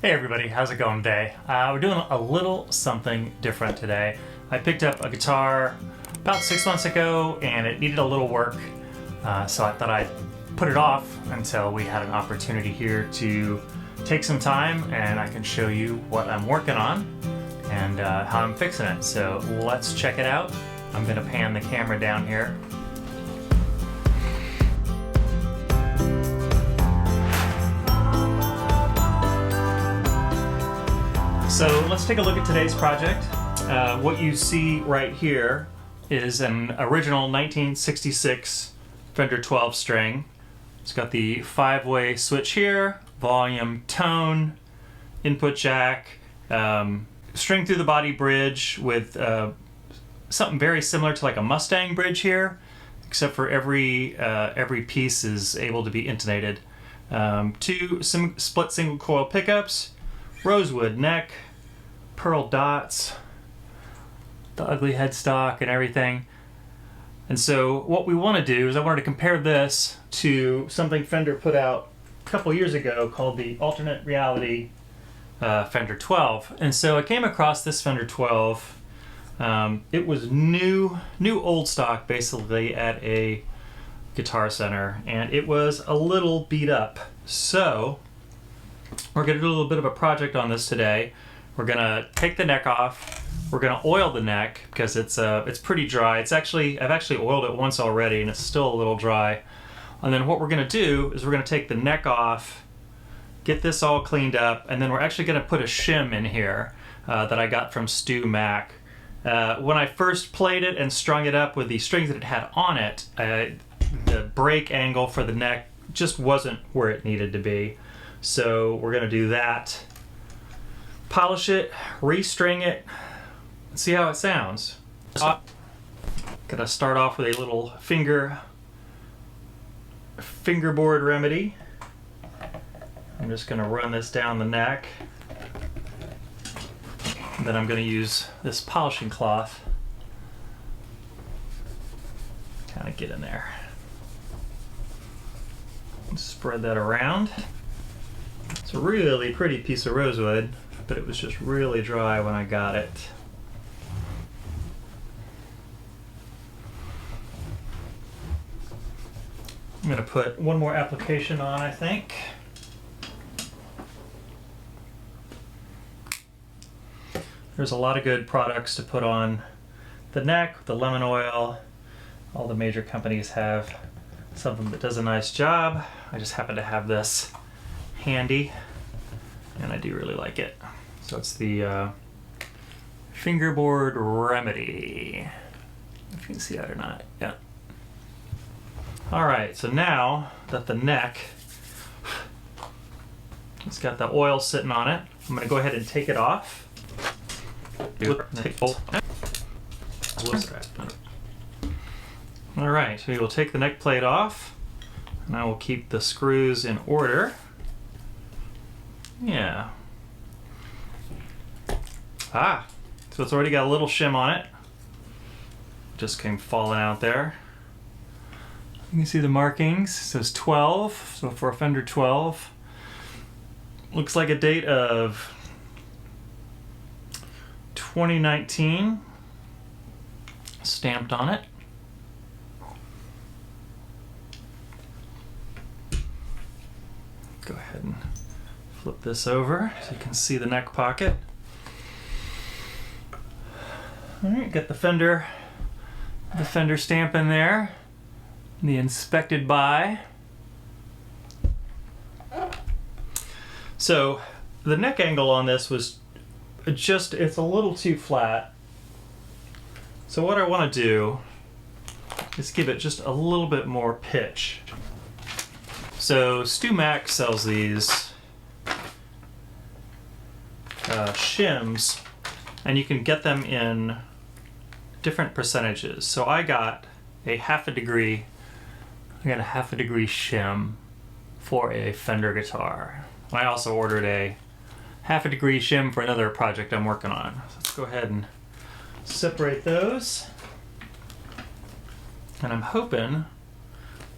Hey everybody, how's it going today? We're doing a little something different today. I picked up a guitar about 6 months ago and it needed a little work, so I thought I'd put it off until we had an opportunity here to take some time and I can show you what I'm working on and how I'm fixing it. So let's check it out. I'm gonna pan the camera down here. So let's take a look at today's project. What you see right here is an original 1966 Fender 12 string. It's got the 5-way switch here, volume, tone, input jack, string through the body bridge with something very similar to like a Mustang bridge here, except for every piece is able to be intonated. Two split single coil pickups, rosewood neck, pearl dots, the ugly headstock and everything. And so what we want to do is I wanted to compare this to something Fender put out a couple years ago called the Alternate Reality Fender 12. And so I came across this Fender 12. It was new old stock basically at a Guitar Center, and it was a little beat up. So we're going to do a little bit of a project on this today. We're going to take the neck off. We're going to oil the neck because it's pretty dry. I've actually oiled it once already and it's still a little dry. And then what we're going to do is we're going to take the neck off, get this all cleaned up, and then we're actually going to put a shim in here that I got from StewMac. When I first played it and strung it up with the strings that it had on it, the break angle for the neck just wasn't where it needed to be. So we're going to do that, polish it, restring it, and see how it sounds. Gonna start off with a little fingerboard remedy. I'm just gonna run this down the neck. And then I'm gonna use this polishing cloth. Kind of get in there. And spread that around. It's a really pretty piece of rosewood, but it was just really dry when I got it. I'm going to put one more application on, I think. There's a lot of good products to put on the neck, the lemon oil. All the major companies have something that does a nice job. I just happen to have this handy, and I do really like it. So it's the fingerboard remedy. If you can see that or not. Yeah. Alright, so now that the neck it's got the oil sitting on it, I'm going to go ahead and take it off. Alright, so we will take the neck plate off, and I will keep the screws in order. Yeah. So it's already got a little shim on it. Just came falling out there. You can see the markings. It says 12, so for a Fender 12. Looks like a date of 2019 stamped on it. Go ahead and flip this over so you can see the neck pocket. Alright, got the Fender stamp in there. The inspected by. So the neck angle on this was it's a little too flat. So what I want to do is give it just a little bit more pitch. So StewMac sells these shims, and you can get them in different percentages. So I got a half a degree shim for a Fender guitar. I also ordered a half a degree shim for another project I'm working on. So let's go ahead and separate those. And I'm hoping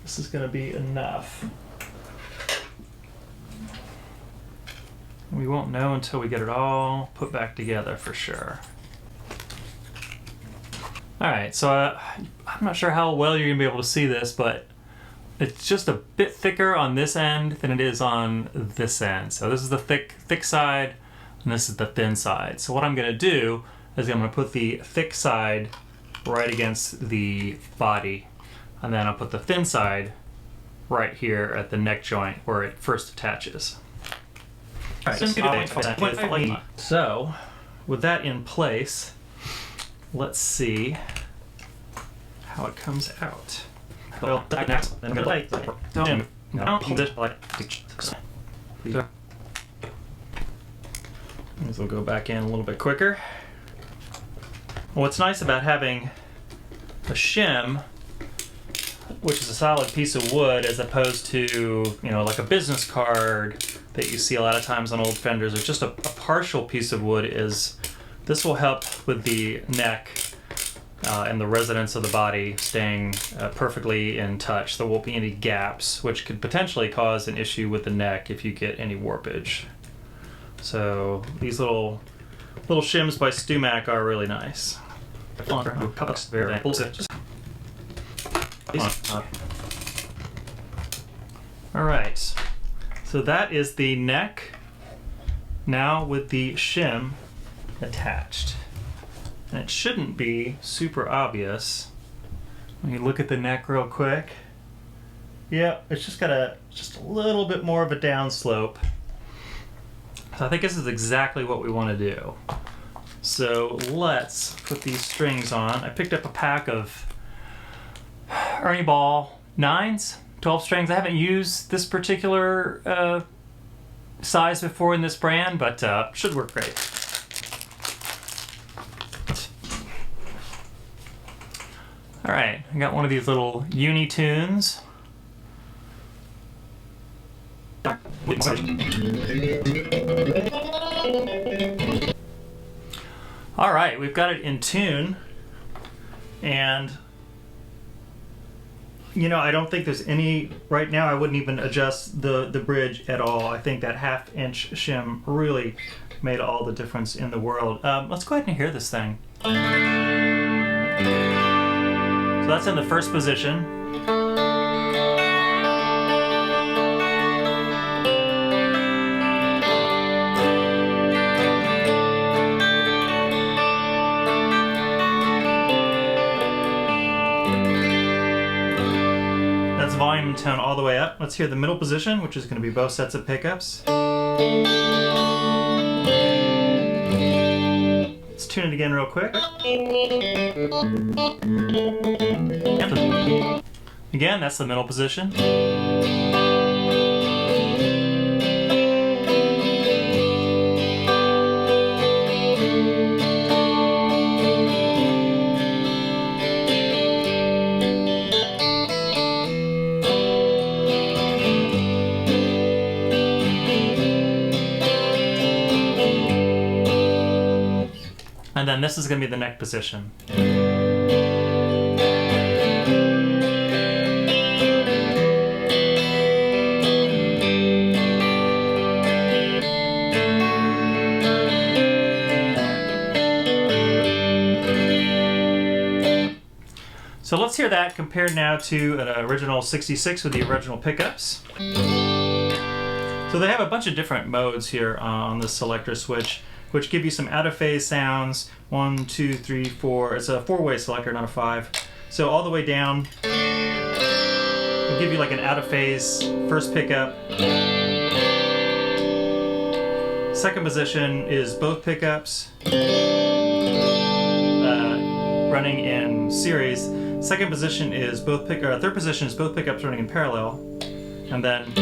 this is going to be enough. We won't know until we get it all put back together for sure. Alright, so I'm not sure how well you're going to be able to see this, but it's just a bit thicker on this end than it is on this end. So this is the thick side, and this is the thin side. So what I'm going to do is I'm going to put the thick side right against the body, and then I'll put the thin side right here at the neck joint where it first attaches. So with that in place, let's see how it comes out. These will go back in a little bit quicker. What's nice about having a shim, which is a solid piece of wood, as opposed to, you know, like a business card that you see a lot of times on old Fenders, or just a partial piece of wood, is this will help with the neck and the resonance of the body staying perfectly in touch. There won't be any gaps, which could potentially cause an issue with the neck if you get any warpage. So these little shims by StewMac are really nice. Alright, so that is the neck, now with the shim attached. And it shouldn't be super obvious when you look at the neck real quick. Yeah, it's just got just a little bit more of a downslope. So I think this is exactly what we want to do. So let's put these strings on. I picked up a pack of Ernie Ball 9s, 12 strings. I haven't used this particular size before in this brand, but should work great. All right, I got one of these little uni tunes. All right, we've got it in tune, and you know, I don't think there's any, right now I wouldn't even adjust the bridge at all. I think that 1/2 inch shim really made all the difference in the world. Let's go ahead and hear this thing. So that's in the first position. That's volume and tone all the way up. Let's hear the middle position, which is going to be both sets of pickups. Let's tune it again real quick. Again, that's the middle position. And then this is going to be the neck position. So let's hear that compared now to an original 66 with the original pickups. So they have a bunch of different modes here on this selector switch, which give you some out of phase sounds. 1, 2, 3, 4. It's a 4-way selector, not a 5. So all the way down, it'll give you like an out of phase first pickup. Second position is both pickups running in series. Second position is both third position is both pickups running in parallel, and then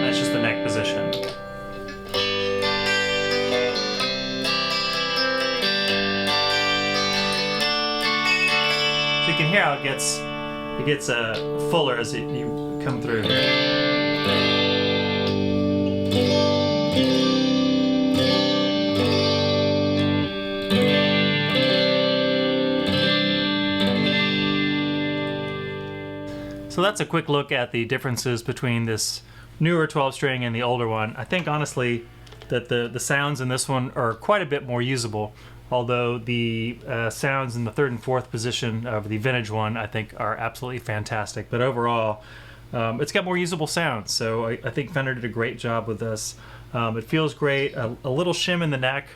that's just the neck position. So you can hear how it gets fuller as you come through. So that's a quick look at the differences between this newer 12 string and the older one. I think honestly that the sounds in this one are quite a bit more usable, although the sounds in the third and fourth position of the vintage one I think are absolutely fantastic. But overall, it's got more usable sounds, so I think Fender did a great job with this. It feels great. A little shim in the neck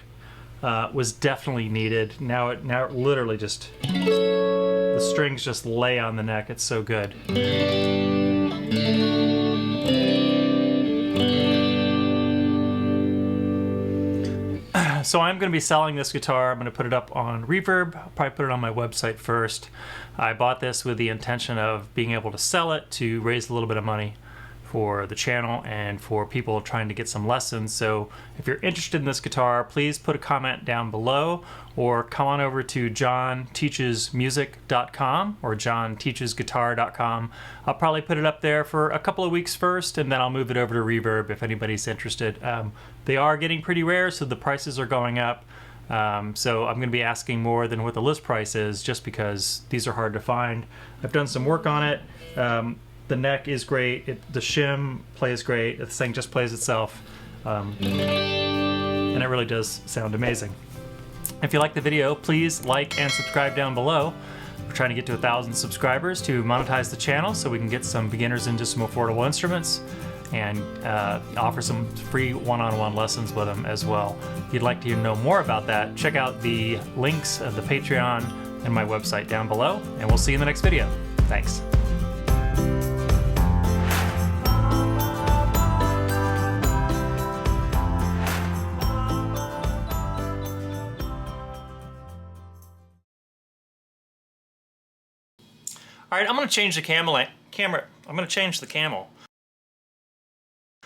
was definitely needed. Now it literally just, the strings just lay on the neck. It's so good. So I'm going to be selling this guitar. I'm going to put it up on Reverb. I'll probably put it on my website first. I bought this with the intention of being able to sell it to raise a little bit of money for the channel and for people trying to get some lessons. So if you're interested in this guitar, please put a comment down below or come on over to johnteachesmusic.com or johnteachesguitar.com. I'll probably put it up there for a couple of weeks first, and then I'll move it over to Reverb if anybody's interested. They are getting pretty rare, so the prices are going up. So I'm going to be asking more than what the list price is just because these are hard to find. I've done some work on it. The neck is great. The shim plays great. The thing just plays itself. And it really does sound amazing. If you like the video, please like and subscribe down below. We're trying to get to 1,000 subscribers to monetize the channel so we can get some beginners into some affordable instruments and offer some free one-on-one lessons with them as well. If you'd like to know more about that, check out the links of the Patreon and my website down below, and we'll see you in the next video. Thanks. All right, I'm going to change the camera. I'm going to change the camel.